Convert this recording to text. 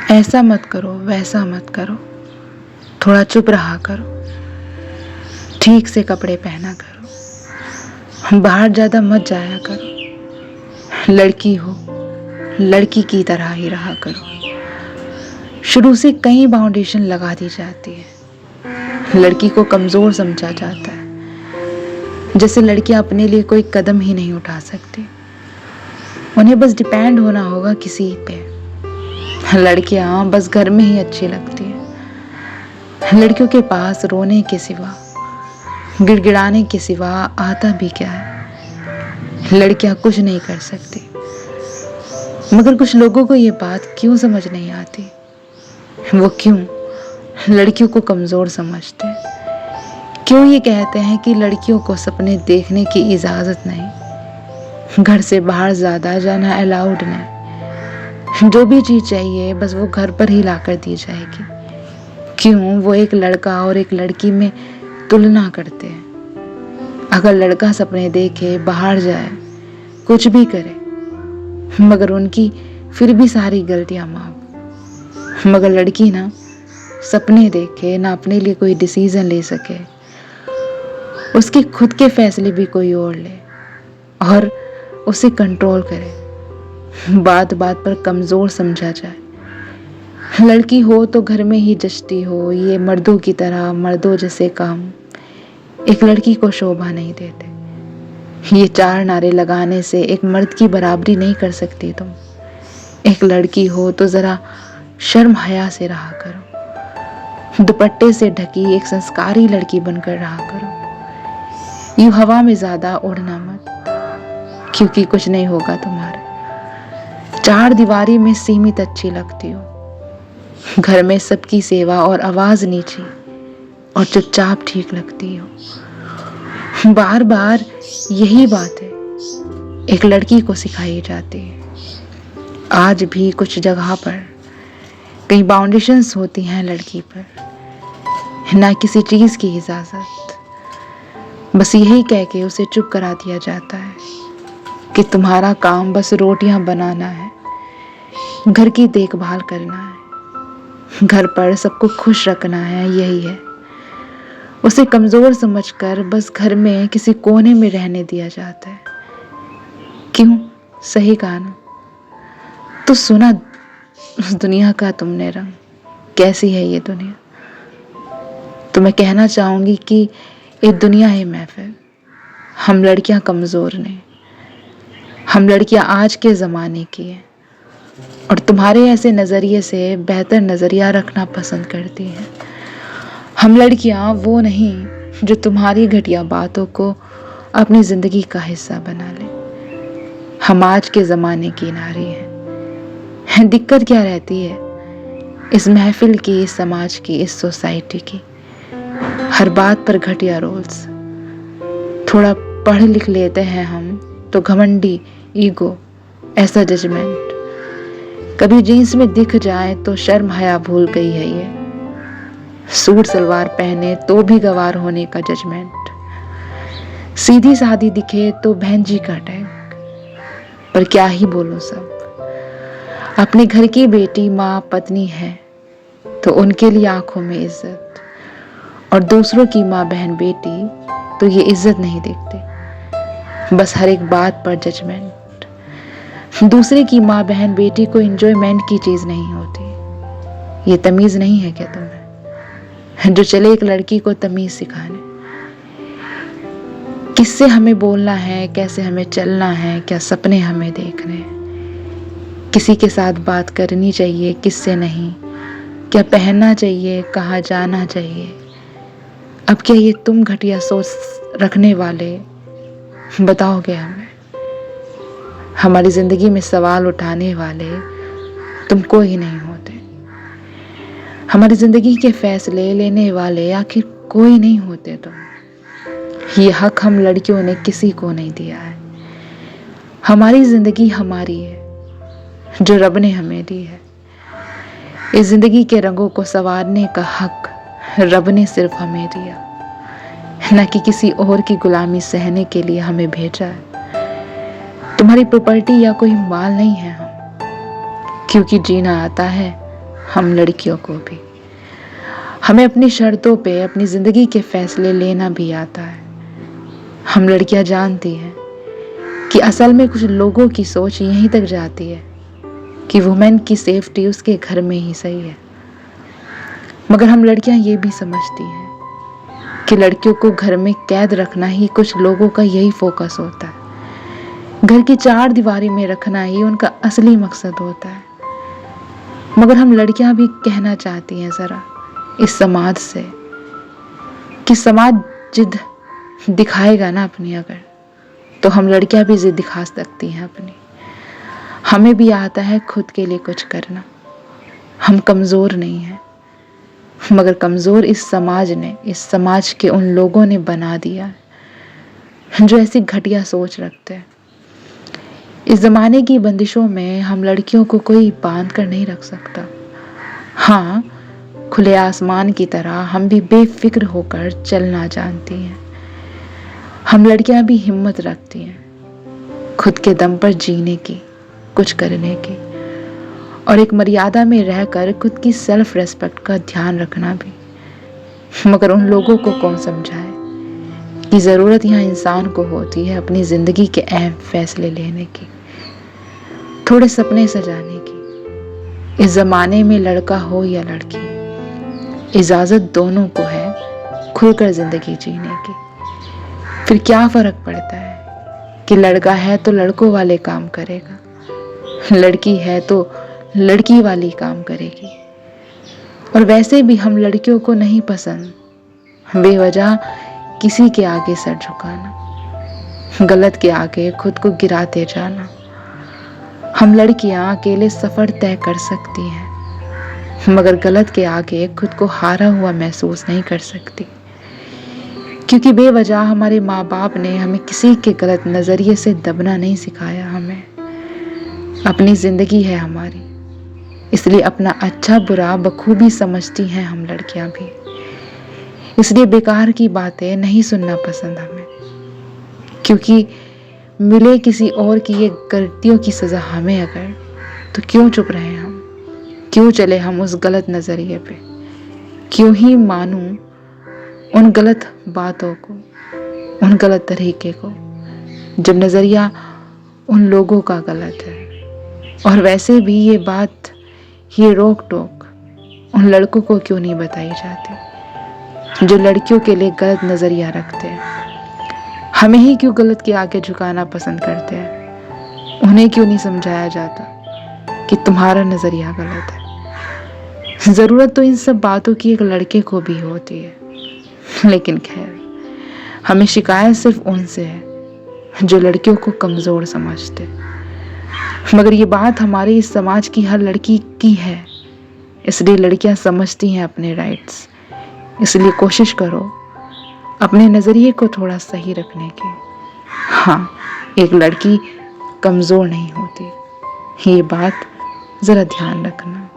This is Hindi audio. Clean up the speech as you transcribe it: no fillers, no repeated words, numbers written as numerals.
ऐसा मत करो, वैसा मत करो, थोड़ा चुप रहा करो, ठीक से कपड़े पहना करो, बाहर ज़्यादा मत जाया करो, लड़की हो लड़की की तरह ही रहा करो। शुरू से कई बाउंडेशन लगा दी जाती है, लड़की को कमज़ोर समझा जाता है, जैसे लड़कियां अपने लिए कोई कदम ही नहीं उठा सकती, उन्हें बस डिपेंड होना होगा किसी पे। लड़कियां बस घर में ही अच्छी लगती हैं, लड़कियों के पास रोने के सिवा, गिड़गिड़ाने के सिवा आता भी क्या है। लड़कियां कुछ नहीं कर सकती, मगर कुछ लोगों को ये बात क्यों समझ नहीं आती। वो क्यों लड़कियों को कमज़ोर समझते हैं, क्यों ये कहते हैं कि लड़कियों को सपने देखने की इजाज़त नहीं, घर से बाहर ज़्यादा जाना अलाउड नहीं, जो भी चीज़ चाहिए बस वो घर पर ही लाकर दी जाएगी। क्यों वो एक लड़का और एक लड़की में तुलना करते हैं। अगर लड़का सपने देखे, बाहर जाए, कुछ भी करे, मगर उनकी फिर भी सारी गलतियां माफ। मगर लड़की ना सपने देखे, ना अपने लिए कोई डिसीजन ले सके, उसके खुद के फैसले भी कोई और ले और उसे कंट्रोल करे, बात बात पर कमज़ोर समझा जाए। लड़की हो तो घर में ही जचती हो, ये मर्दों की तरह मर्दों जैसे काम एक लड़की को शोभा नहीं देते। ये 4 नारे लगाने से एक मर्द की बराबरी नहीं कर सकती तुम। एक लड़की हो तो ज़रा शर्म हया से रहा करो, दुपट्टे से ढकी एक संस्कारी लड़की बनकर रहा करो। यूं हवा में ज़्यादा उड़ना मत, क्योंकि कुछ नहीं होगा तुम्हारा। 4 दीवारी में सीमित अच्छी लगती हो, घर में सबकी सेवा और आवाज़ नीची और चुपचाप ठीक लगती हो। बार बार यही बात है एक लड़की को सिखाई जाती है। आज भी कुछ जगह पर कई बाउंडेशंस होती हैं लड़की पर, ना किसी चीज़ की इजाज़त, बस यही कह के उसे चुप करा दिया जाता है कि तुम्हारा काम बस रोटियां बनाना है, घर की देखभाल करना है, घर पर सबको खुश रखना है, यही है। उसे कमज़ोर समझकर बस घर में किसी कोने में रहने दिया जाता है। क्यों? सही कहा ना? तो सुना उस दुनिया का तुमने रंग, कैसी है ये दुनिया। तो मैं कहना चाहूँगी कि ये दुनिया है महफिल, हम लड़कियाँ कमज़ोर नहीं, हम लड़कियाँ आज के ज़माने की हैं और तुम्हारे ऐसे नज़रिए से बेहतर नज़रिया रखना पसंद करती हैं। हम लड़कियां वो नहीं जो तुम्हारी घटिया बातों को अपनी ज़िंदगी का हिस्सा बना ले। हम आज के ज़माने की नारी हैं। दिक्कत क्या रहती है इस महफिल की, इस समाज की, इस सोसाइटी की? हर बात पर घटिया रोल्स। थोड़ा पढ़ लिख लेते हैं हम तो घमंडी, ईगो, ऐसा जजमेंट। कभी जीन्स में दिख जाए तो शर्म हया भूल गई है ये। सूट सलवार पहने तो भी गवार होने का जजमेंट। सीधी सादी दिखे तो बहन जी का टैग। पर क्या ही बोलो सब, अपने घर की बेटी माँ पत्नी है तो उनके लिए आंखों में इज्जत, और दूसरों की माँ बहन बेटी तो ये इज्जत नहीं देखते, बस हर एक बात पर जजमेंट। दूसरे की माँ बहन बेटी को एंजॉयमेंट की चीज नहीं होती। ये तमीज नहीं है क्या तुम्हें, जो चले एक लड़की को तमीज सिखाने, किससे हमें बोलना है, कैसे हमें चलना है, क्या सपने हमें देखने हैं, किसी के साथ बात करनी चाहिए, किससे नहीं, क्या पहनना चाहिए, कहाँ जाना चाहिए। अब क्या ये तुम घटिया सोच रखने वाले बताओगे हमें? हमारी जिंदगी में सवाल उठाने वाले तुम कोई नहीं होते, हमारी जिंदगी के फैसले लेने वाले आखिर कोई नहीं होते तुम। ये हक हम लड़कियों ने किसी को नहीं दिया है। हमारी जिंदगी हमारी है, जो रब ने हमें दी है। इस जिंदगी के रंगों को संवारने का हक रब ने सिर्फ हमें दिया, न कि किसी और की गुलामी सहने के लिए हमें भेजा है। तुम्हारी प्रॉपर्टी या कोई माल नहीं है हम, क्योंकि जीना आता है हम लड़कियों को भी। हमें अपनी शर्तों पे अपनी ज़िंदगी के फैसले लेना भी आता है। हम लड़कियां जानती हैं कि असल में कुछ लोगों की सोच यहीं तक जाती है कि वुमेन की सेफ्टी उसके घर में ही सही है, मगर हम लड़कियां ये भी समझती हैं कि लड़कियों को घर में कैद रखना ही कुछ लोगों का यही फोकस होता है। घर की चार दीवारी में रखना ही उनका असली मकसद होता है। मगर हम लड़कियां भी कहना चाहती हैं ज़रा इस समाज से कि समाज जिद दिखाएगा ना अपनी, अगर तो हम लड़कियां भी जिद दिखा सकती हैं अपनी। हमें भी आता है खुद के लिए कुछ करना। हम कमज़ोर नहीं हैं, मगर कमज़ोर इस समाज के उन लोगों ने बना दिया जो ऐसी घटिया सोच रखते हैं। इस ज़माने की बंदिशों में हम लड़कियों को कोई बांध कर नहीं रख सकता। हाँ, खुले आसमान की तरह हम भी बेफिक्र होकर चलना जानती हैं। हम लड़कियां भी हिम्मत रखती हैं खुद के दम पर जीने की, कुछ करने की, और एक मर्यादा में रहकर खुद की सेल्फ रेस्पेक्ट का ध्यान रखना भी। मगर उन लोगों को कौन समझाए कि ज़रूरत यहाँ इंसान को होती है अपनी ज़िंदगी के अहम फैसले लेने की, थोड़े सपने सजाने की। इस ज़माने में लड़का हो या लड़की, इजाज़त दोनों को है खुलकर ज़िंदगी जीने की। फिर क्या फ़र्क पड़ता है कि लड़का है तो लड़कों वाले काम करेगा, लड़की है तो लड़की वाली काम करेगी। और वैसे भी हम लड़कियों को नहीं पसंद बेवजह किसी के आगे सर झुकाना, गलत के आगे खुद को गिराते जाना। हम लड़कियां अकेले सफ़र तय कर सकती हैं, मगर गलत के आगे खुद को हारा हुआ महसूस नहीं कर सकती, क्योंकि बेवजह हमारे माँ बाप ने हमें किसी के गलत नज़रिए से दबना नहीं सिखाया। हमें अपनी ज़िंदगी है हमारी, इसलिए अपना अच्छा बुरा बखूबी समझती हैं हम लड़कियां भी। इसलिए बेकार की बातें नहीं सुनना पसंद हमें, क्योंकि मिले किसी और की ये गलतियों की सज़ा हमें अगर, तो क्यों चुप रहे हम, क्यों चले हम उस गलत नज़रिए पे, क्यों ही मानूं उन गलत बातों को, उन गलत तरीके को, जब नज़रिया उन लोगों का गलत है। और वैसे भी ये बात, ये रोक टोक उन लड़कों को क्यों नहीं बताई जाती जो लड़कियों के लिए गलत नज़रिया रखते हैं। हमें ही क्यों गलत के आगे झुकाना पसंद करते हैं। उन्हें क्यों नहीं समझाया जाता कि तुम्हारा नज़रिया गलत है। ज़रूरत तो इन सब बातों की एक लड़के को भी होती है, लेकिन खैर, हमें शिकायत सिर्फ उनसे है जो लड़कियों को कमज़ोर समझते। मगर ये बात हमारे इस समाज की हर लड़की की है, इसलिए लड़कियां समझती हैं अपने राइट्स। इसलिए कोशिश करो अपने नज़रिए को थोड़ा सही रखने की। हाँ, एक लड़की कमज़ोर नहीं होती, ये बात ज़रा ध्यान रखना।